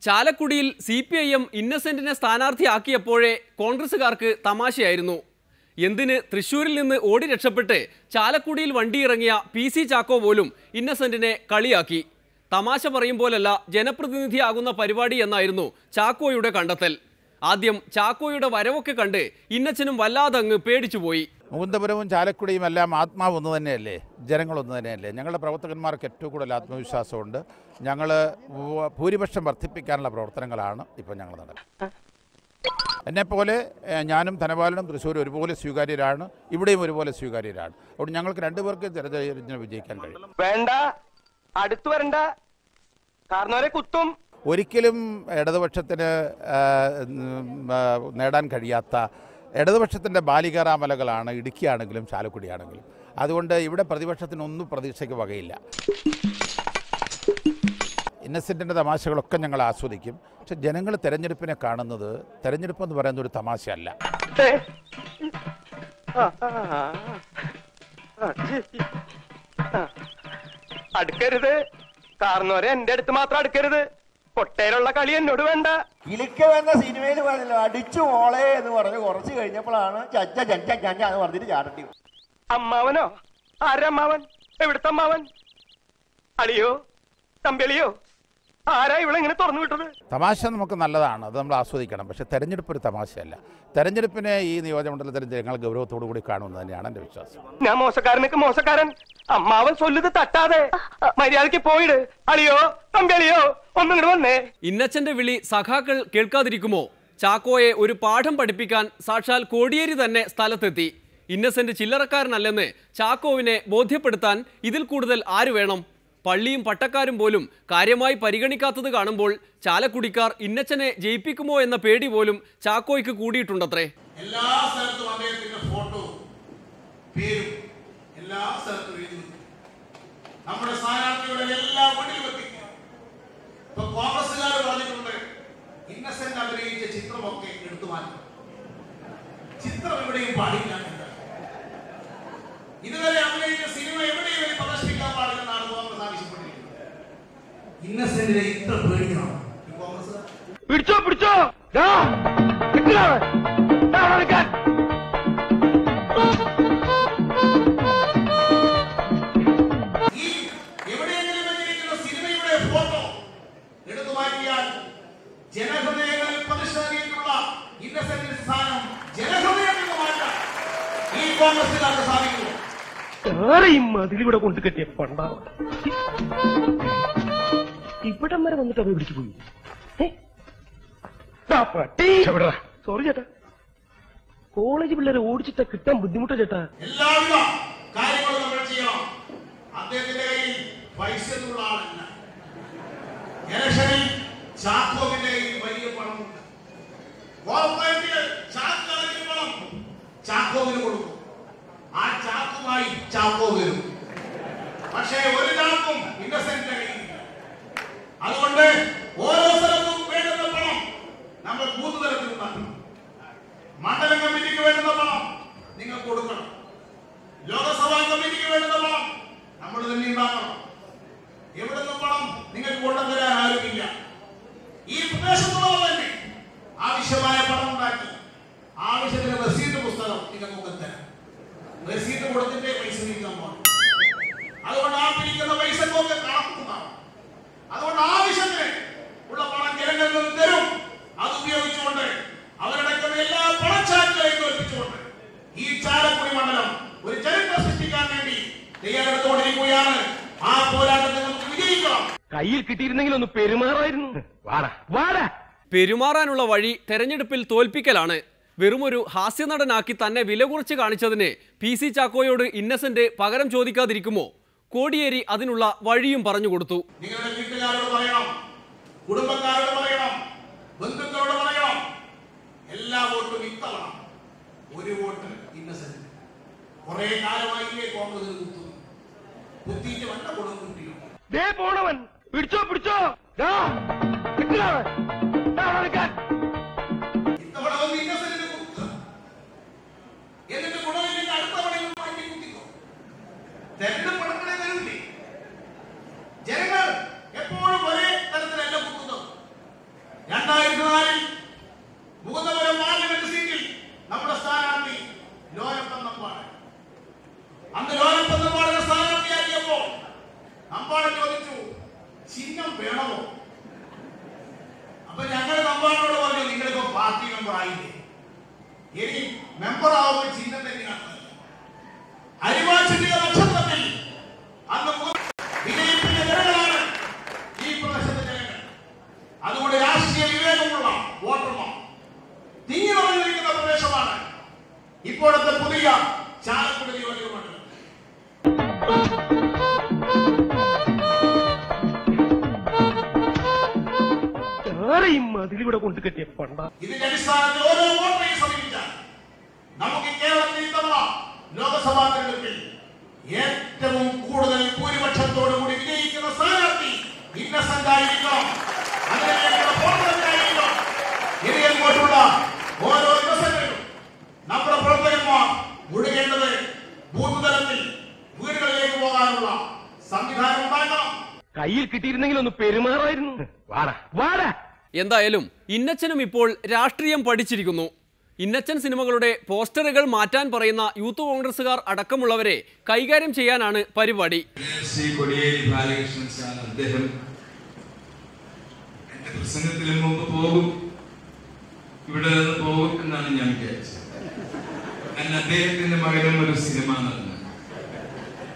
ചാലക്കുടിയിൽ CPIM ഇന്നസെന്റിനെ സ്ഥാനാർത്ഥിയാക്കിയപ്പോഴേ കോൺഗ്രസുകാർക്ക് തമാശയായിരുന്നു. എന്തിന് തൃശ്ശൂരിൽ നിന്ന് ഓടി രക്ഷപ്പെട്ട് ചാലക്കുടിയിൽ വണ്ടിയിറങ്ങിയ PC ചാക്കോ പോലും ഇന്നസെന്റിനെ കളിയാക്കി. തമാശ പറയുമ്പോലല്ല ജനപ്രതിനിധിയാകുന്ന പരിപാടി എന്നായിരുന്നു ചാക്കോയുടെ കണ്ടെത്തൽ. ആദ്യം ചാക്കോയുടെ വരവൊക്കെ കണ്ട് ഇന്നച്ചനും വല്ലാതങ്ങ് പേടിച്ചുപോയി. മുകുന്ദപുരവും ചാലക്കുടിയും എല്ലാം ആത്മാവ് ഒന്ന് തന്നെയല്ലേ, ജനങ്ങളൊന്നു തന്നെയല്ലേ. ഞങ്ങളുടെ പ്രവർത്തകന്മാർക്ക് ഏറ്റവും കൂടുതൽ ആത്മവിശ്വാസമുണ്ട്. ഞങ്ങൾ ഭൂരിപക്ഷം വർദ്ധിപ്പിക്കാനുള്ള പ്രവർത്തനങ്ങളാണ് ഇപ്പോൾ ഞങ്ങൾ നടത്തുന്നത്. എന്നെപ്പോലെ ഞാനും ധനപാലനും തൃശ്ശൂർ ഒരുപോലെ സ്വീകാര്യരാണ്, ഇവിടെയും ഒരുപോലെ സ്വീകാര്യരാണ്. അതുകൊണ്ട് ഞങ്ങൾക്ക് രണ്ടുപേർക്ക് തിരഞ്ഞെടുപ്പിന് വിജയിക്കാൻ കഴിയും. വേണ്ട, അടുത്തു വരണ്ട, കാരണവരെ കുത്തും. ഒരിക്കലും ഇടതുപക്ഷത്തിന് നേടാൻ കഴിയാത്ത ഇടതുപക്ഷത്തിൻ്റെ ബാലികാറാമലകളാണ് ഇടുക്കിയാണെങ്കിലും ചാലക്കുടിയാണെങ്കിലും. അതുകൊണ്ട് ഇവിടെ പ്രതിപക്ഷത്തിനൊന്നും പ്രതീക്ഷയ്ക്ക് വകയില്ല. ഇന്നസെൻറ്റിൻ്റെ തമാശകളൊക്കെ ഞങ്ങൾ ആസ്വദിക്കും. പക്ഷെ ജനങ്ങൾ തെരഞ്ഞെടുപ്പിനെ കാണുന്നത്, തെരഞ്ഞെടുപ്പ് എന്ന് പറയുന്ന ഒരു തമാശയല്ല. അടുക്കരുത്, കാരണവരെ എന്റെ അടുത്ത് മാത്രം അടുക്കരുത്. പൊട്ടേലുള്ള കളി എന്നോട് വേണ്ട. കിളിക്ക എന്ന സിനിമയിൽ പറഞ്ഞല്ലോ, അടിച്ചു മോളെ എന്ന് പറഞ്ഞു. കുറച്ച് കഴിഞ്ഞപ്പോഴാണ് ചച്ച ചച്ച ചച്ച എന്ന് പറഞ്ഞിട്ട് ചാടട്ടി. അമ്മാവനോ? ആരമ്മാവൻ? എവിടുത്തെ അമ്മാവൻ? അളിയോ തമ്പിളിയോ? ആരാ ഇവിടെ ഇങ്ങനെ തുറന്നു വിട്ടത്? തമാശ നമുക്ക് നല്ലതാണ്, അത് നമ്മൾ ആസ്വദിക്കണം. പക്ഷെ തെരഞ്ഞെടുപ്പ് ഒരു തമാശയല്ല. തെരഞ്ഞെടുപ്പിനെ ഈ നിയോജകമണ്ഡലത്തിൽ ജനങ്ങൾ ഗൗരവത്തോടു കൂടി കാണുമെന്ന് തന്നെയാണ് എൻ്റെ വിശ്വാസം. ഞാൻ മോശക്കാരനൊക്കെ മോശക്കാരൻ. അമ്മാവൻ ചൊല്ലുത് തട്ടാതെ മര്യാദക്ക് പോയിട്. അളിയോ തമ്പിളിയോ ഒന്നിങ്ങോട്ട് വന്നേ. ഇന്നച്ചന്റെ വിളി സഖാക്കൾ കേൾക്കാതിരിക്കുമോ? ചാക്കോയെ ഒരു പാഠം പഠിപ്പിക്കാൻ സാക്ഷാൽ കോടിയേരി തന്നെ സ്ഥലത്തെത്തി. ഇന്നസെന്റ് ചില്ലറക്കാരനല്ലെന്ന് ചാക്കോവിനെ ബോധ്യപ്പെടുത്താൻ ഇതിൽ കൂടുതൽ ആര് വേണം? പള്ളിയും പട്ടക്കാരും പോലും കാര്യമായി പരിഗണിക്കാത്തത് കാണുമ്പോൾ ചാലക്കുടിക്കാർ ഇന്നച്ചനെ ജയിപ്പിക്കുമോ എന്ന പേടി പോലും ചാക്കോയ്ക്ക് കൂടിയിട്ടുണ്ടത്രേ. എല്ലാ സ്ഥലത്തും അദ്ദേഹത്തിന്റെ ഫോട്ടോ പേരും എല്ലാ സ്ഥലത്തും എഴുതി വെക്കും. നമ്മുടെ സ്ഥാനാർത്ഥികളുടെ എല്ലാ വീട്ടിലും എത്തിക്കുക. ഇപ്പൊ കോൺഗ്രസുകാർ പറഞ്ഞിട്ടുണ്ട്, ഇന്നസെന്റ് അഭിനയിച്ച ചിത്രമൊക്കെ എടുത്തു മാറ്റും. ചിത്രം എവിടെയും പാടില്ല. ഇതുവരെ അഭിനയിച്ച സിനിമ എവിടെയും പ്രദർശിപ്പിക്കാൻ പാടില്ലെന്നാണ് കോൺഗ്രസ് ആവശ്യപ്പെട്ടിരിക്കുന്നത്. ഇന്നസെന്റിനെ ഇത്ര പേടിക്കണം കോൺഗ്രസ്. പിടിച്ചോ പിടിച്ചോ, ഈ എവിടെയെങ്കിലും വെച്ചിരിക്കുന്ന സിനിമയുടെ ഫോട്ടോ എടുത്തു മാറ്റിയാൽ ജനഹൃദയങ്ങളിൽ പ്രതിഷ്ഠിച്ചിട്ടുള്ള ഇന്നസെന്റിന്റെ സ്ഥാനം ജനഹൃദയത്തിൽ മാറ്റാൻ ഈ കോൺഗ്രസുകാർക്ക് സാധിക്കുമോ? അതിലൂടെ കൊണ്ടു കെട്ടിയ പണ്ടാവ ഇവിടം വരെ വന്നിട്ട് അവ പിടിച്ചു പോയി. സോറി ചേട്ടാ, കോളേജ് പിള്ളേരെ ഓടിച്ചിട്ട് കിട്ടാൻ ബുദ്ധിമുട്ടോ ചേട്ടാ. എല്ലാവിധ കാര്യങ്ങളും നമ്മൾ ചെയ്യണം. അദ്ദേഹത്തിന്റെ കയ്യിൽ പൈസ എന്നുള്ള ആളല്ല. ഇലക്ഷനിൽ ചാക്കോവിന്റെ കയ്യിൽ വലിയ പണമുണ്ട്. കോർപ്പറേറ്റ് ചാക്ക് കണക്കിന് പണം ചാക്കോവിന് കൊടുക്കും. ആ ചാക്കുമായി ചാക്കോ വരും. പക്ഷേ ഒരു ചാക്കും ഇന്നസെന്റിന്റെ കയ്യിലില്ല. അതുകൊണ്ട് ഓരോ സ്ഥലത്തും വേണ്ടുന്ന പണം നമ്മൾ ബൂത്ത് തലത്തിൽ ഉണ്ടാക്കണം. മണ്ഡലം കമ്മിറ്റിക്ക് വേണ്ടുന്ന പണം നിങ്ങൾ കൊടുക്കണം. ലോകസഭാ കമ്മിറ്റിക്ക് വേണ്ടുന്ന പണം നമ്മൾ തന്നെ ഉണ്ടാക്കണം. എവിടുന്ന പണം നിങ്ങൾക്ക് കൊണ്ടുതരാൻ ആരുമില്ല. ഈ പ്രദേശത്തുള്ളവർ തന്നെ ആവശ്യമായ പണം ഉണ്ടാക്കി ആവശ്യത്തിന് റസീത് പുസ്തകം നിങ്ങൾക്ക് തരാം. റസീത് കൊടുത്തിട്ടേ പൈസ നീക്കാൻ പോകണം. അതുകൊണ്ട് ആ പിരിക്കുന്ന പൈസക്കൊക്കെ കണക്കുണ്ടാവും. അതുകൊണ്ട് ആവശ്യത്തിന് ഉള്ള പണം ജനങ്ങളിൽ നിന്ന് തരും. അത് ഉപയോഗിച്ചുകൊണ്ട് അവരടക്കുന്ന എല്ലാ പണച്ചാക്കുകളെയും തോൽപ്പിച്ചുകൊണ്ട് ഈ ചാലക്കുടി മണ്ഡലം ഒരു ചരിത്രം സൃഷ്ടിക്കാൻ വേണ്ടി തയ്യാറെടുത്തുകൊണ്ടിരിക്കുകയാണ്. ആ പോരാട്ടത്തിൽ നമുക്ക് വിജയിക്കണം. കയ്യിൽ കിട്ടിയിരുന്നെങ്കിൽ ഒന്ന് പെരുമാറായിരുന്നു. പെരുമാറാനുള്ള വഴി തെരഞ്ഞെടുപ്പിൽ തോൽപ്പിക്കലാണ്. വെറുമൊരു ഹാസ്യനടനാക്കി തന്നെ വില കുറച്ച് കാണിച്ചതിന് PC ചാക്കോയോട് ഇന്നസെന്റ് പകരം ചോദിക്കാതിരിക്കുമോ? കോടിയേരി അതിനുള്ള വഴിയും പറഞ്ഞു കൊടുത്തു. നിങ്ങളുടെ വീട്ടുകാരോട് പറയണം, കുടുംബക്കാരോട് പറയണം, ബന്ധുക്കളോട് പറയണം, എല്ലാ വോട്ടും ഇത്തവണ ഒരു വോട്ട് ഇന്നസെന്റ്. കുറെ കാലമായില്ലേ കോൺഗ്രസ് കുത്തുന്നു. കുത്തിയിട്ട് വല്ല ഗുണം കിട്ടിയോ? പോണവൻ പിടിച്ചോ പിടിച്ചോ, ഇത്തവണ ഒന്ന് ഇന്നസെന്റിന് കുത്തുക. എന്നിട്ട് ഗുണമില്ലെങ്കിൽ അടുത്ത പണികൾ മാറ്റി കുത്തിക്കോ. തെരഞ്ഞെടുപ്പ് പണങ്ങളെ തരൂല്ലേ? ജനങ്ങൾ എപ്പോഴും ഒരേ തരത്തിലല്ല കുത്തുന്നത്. ചിഹ്നം വേണമോ? അപ്പൊ ഞങ്ങൾ മെമ്പറിനോട് പറഞ്ഞു, നിങ്ങളിപ്പോ പാർട്ടി മെമ്പർ ആയില്ലേ, ഇനി മെമ്പർ ആവുമ്പോൾ ചിഹ്നം തന്നെയാണ്. അരിവാച്ചിന്റെ നക്ഷത്രത്തിൽ അന്ന് വിജയിപ്പിച്ച ജനങ്ങളാണ് ഈ പ്രദേശത്തെ ജനങ്ങൾ. അതുകൊണ്ട് രാഷ്ട്രീയ വിവേകമുള്ള വോട്ടർമാർ തിങ്ങി നിറഞ്ഞിരിക്കുന്ന പ്രദേശമാണ് ഇപ്പോഴത്തെ പുതിയ ചാലക്കുടി നിയോജകമണ്ഡലം. മതിലൂടെ കൊണ്ടു കെട്ടിയ പണ്ട ഇതിന്റെ അടിസ്ഥാനത്തിൽ ഓരോ വോട്ടറെയും സമീപിച്ചാൽ നമുക്ക് കേരളത്തിൽ ഇത്തവണ ലോക്സഭാ തെരഞ്ഞെടുപ്പിൽ ഏറ്റവും കൂടുതൽ ഭൂരിപക്ഷത്തോടുകൂടി വിജയിക്കുന്ന സ്ഥാനാർത്ഥി ഇന്നസെന്റ് ആയിരിക്കണം. അതിനുവേണ്ടിയുള്ള പ്രവർത്തനത്തിനായിരിക്കണം. ഇനി അങ്ങോട്ടുള്ള ഓരോ ദിവസങ്ങളിലും നമ്മുടെ പ്രവർത്തകന്മാർ മുഴുകേണ്ടത് ബൂത്ത് തലത്തിൽ വീടുകളിലേക്ക് പോകാനുള്ള സംവിധാനം ഉണ്ടാക്കണം. കയ്യിൽ കിട്ടിയിരുന്നെങ്കിൽ ഒന്ന് പെരുമാറായിരുന്നു. എന്തായാലും ഇന്നച്ചനും ഇപ്പോൾ രാഷ്ട്രീയം പഠിച്ചിരിക്കുന്നു. ഇന്നച്ചൻ സിനിമകളുടെ പോസ്റ്ററുകൾ മാറ്റാൻ പറയുന്ന യൂത്ത് കോൺഗ്രസുകാർ അടക്കമുള്ളവരെ കൈകാര്യം ചെയ്യാനാണ് പരിപാടി. അദ്ദേഹം എന്റെ പ്രസംഗത്തിന് മുമ്പ് പോകും, ഇവിടെ നിന്ന് പോകും എന്നാണ് ഞാൻ വിചാരിച്ചത്. കാരണം അദ്ദേഹത്തിന്റെ മകനും ഒരു സിനിമ നടന്നു.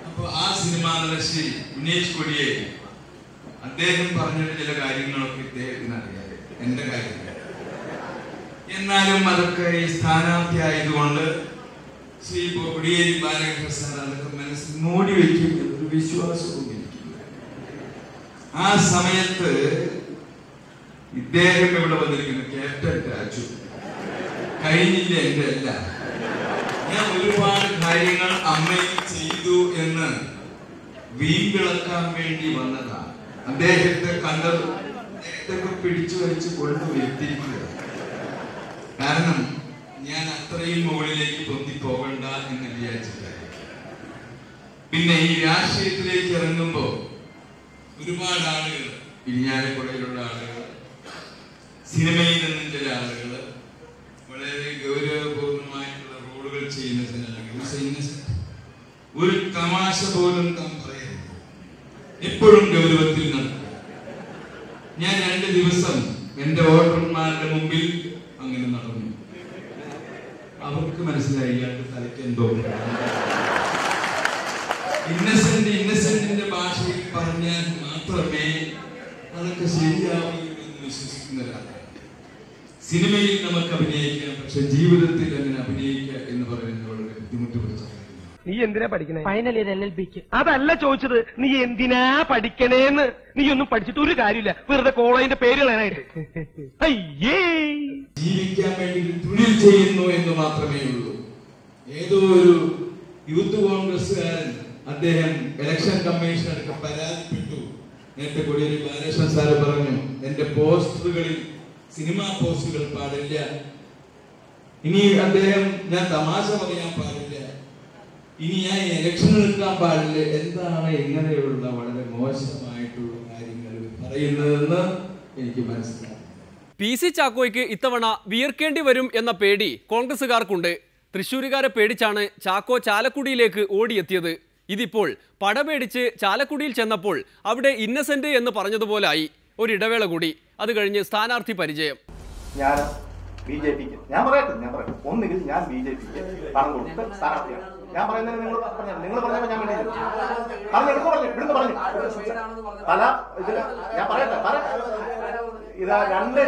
അപ്പൊ ആ സിനിമാ നടൻ ശ്രീ വിനേഷ് കൊടിയേരി അദ്ദേഹം പറഞ്ഞിട്ട് ചില കാര്യങ്ങളൊക്കെ ഇദ്ദേഹത്തിന് അറിയാം, എന്റെ കാര്യത്തിൽ. എന്നാലും അതൊക്കെ ഈ സ്ഥാനാർത്ഥി ആയതുകൊണ്ട് ശ്രീ കൊടിയേരി ബാലകൃഷ്ണൻ സാർ അതൊക്കെ മനസ്സിൽ മൂടി വയ്ക്കും എന്നൊരു വിശ്വാസവും എനിക്കില്ല. ആ സമയത്ത് ഇദ്ദേഹം ഇവിടെ വന്നിരിക്കുന്നു, ക്യാപ്റ്റൻ രാജു. കഴിഞ്ഞില്ല എന്റെ അല്ല, ഞാൻ ഒരുപാട് കാര്യങ്ങൾ അമ്മയിൽ ചെയ്തു എന്ന് വീമ്പിളക്കാൻ വേണ്ടി വന്നതാണ്. അദ്ദേഹത്തെ കണ്ടത് അദ്ദേഹത്തെ പിടിച്ചു വലിച്ചു കൊണ്ടുവരുത്തിയിരിക്കുക. കാരണം ഞാൻ അത്രയും മുകളിലേക്ക് പൊന്തി പോകണ്ട എന്ന് വിചാരിച്ചിട്ടായി. പിന്നെ ഈ രാഷ്ട്രീയത്തിലേക്ക് ഇറങ്ങുമ്പോ ഒരുപാട് ആളുകൾ, ഇരിഞ്ഞാലക്കുടയിലുള്ള ആളുകൾ, സിനിമയിൽ നിന്നും ചില ആളുകൾ, വളരെ ഗൗരവപൂർണമായിട്ടുള്ള റോളുകൾ ചെയ്യുന്ന ചില ആളുകൾ, ഒരു തമാശ പോലും താൻ പറയരുത്, എപ്പോഴും ഗൗരവത്തിൽ നടക്കുക. ഞാൻ 2 ദിവസം എന്റെ വോട്ടർമാരുടെ മുമ്പിൽ അങ്ങനെ നടന്നു. അവർക്ക് മനസ്സിലായി ഇയാൾക്ക് തലയ്ക്ക് എന്തോ. ഇന്നസെന്റിന്റെ ഭാഷയിൽ പറഞ്ഞാൽ മാത്രമേ അതൊക്കെ ശരിയാവൂ എന്ന് വിശ്വസിക്കുന്ന ഒരാളാണ്. സിനിമയിൽ നമുക്ക് അഭിനയിക്കാം, പക്ഷെ ജീവിതത്തിൽ അങ്ങനെ അഭിനയിക്കുക എന്ന് പറയുന്നത് വളരെ ബുദ്ധിമുട്ട് പിടിച്ച. നീ എന്തിനാ പഠിക്കണേ? ഫൈനൽ ഇയർ LLBക്ക്. അതല്ല ചോദിച്ചത്, നീ എന്തിനാ പഠിക്കണേന്ന്. നീ ഒന്നും പഠിച്ചിട്ട് ഒരു കാര്യമില്ല, വെറുതെ കോളേജിന്റെ പേര് കളയാനായിട്ട്. അയ്യേ, ജീവിക്കാൻ വേണ്ടി തൊഴിൽ ചെയ്യുന്നു എന്ന് മാത്രമേ ഉള്ളൂ. ഏതോ ഒരു യൂത്ത് കോൺഗ്രസ്സുകാരൻ അദ്ദേഹം ഇലക്ഷൻ കമ്മീഷണർക്ക് പരാതിപ്പെട്ടു. നേരത്തെ കൊടിയേരി ബാലകൃഷ്ണൻ സാറ് പറഞ്ഞു, എന്റെ പോസ്റ്ററുകളിൽ സിനിമാ പോസ്റ്ററുകൾ പാടില്ല. ഇനി അദ്ദേഹം ഞാൻ തമാശ പറയാൻ പാടില്ല, ഇനി ഞാൻ ഇലക്ഷൻ നിൽക്കാൻ പാടില്ല. എന്താണ് ഇങ്ങനെയുള്ള വളരെ മോശമായിട്ടുള്ള കാര്യങ്ങൾ പറയുന്നതെന്ന് എനിക്ക് മനസ്സിലായി. PC ചാക്കോയ്ക്ക് ഇത്തവണ വിയർക്കേണ്ടി വരും എന്ന പേടി കോൺഗ്രസുകാർക്കുണ്ട്. തൃശ്ശൂരുകാരെ പേടിച്ചാണ് ചാക്കോ ചാലക്കുടിയിലേക്ക് ഓടിയെത്തിയത്. ഇതിപ്പോൾ പടപേടിച്ച് ചാലക്കുടിയിൽ ചെന്നപ്പോൾ അവിടെ ഇന്നസെന്റ് എന്ന് പറഞ്ഞതുപോലായി. ഒരിടവേള കൂടി, അത് കഴിഞ്ഞ് സ്ഥാനാർത്ഥി പരിചയം. ഞാൻ BJPക്ക് ഞാൻ പറയട്ടെ ഒന്നുകിൽ ഞാൻ BJPക്ക് പണം കൊടുത്ത് സ്ഥാനാർത്ഥിയാണ്. ഞാൻ പറയുന്നത് നിങ്ങൾ പറഞ്ഞപ്പോൾ ഞാൻ പറഞ്ഞു പല ഇതില് ഞാൻ പറയട്ടെ ഇത് 2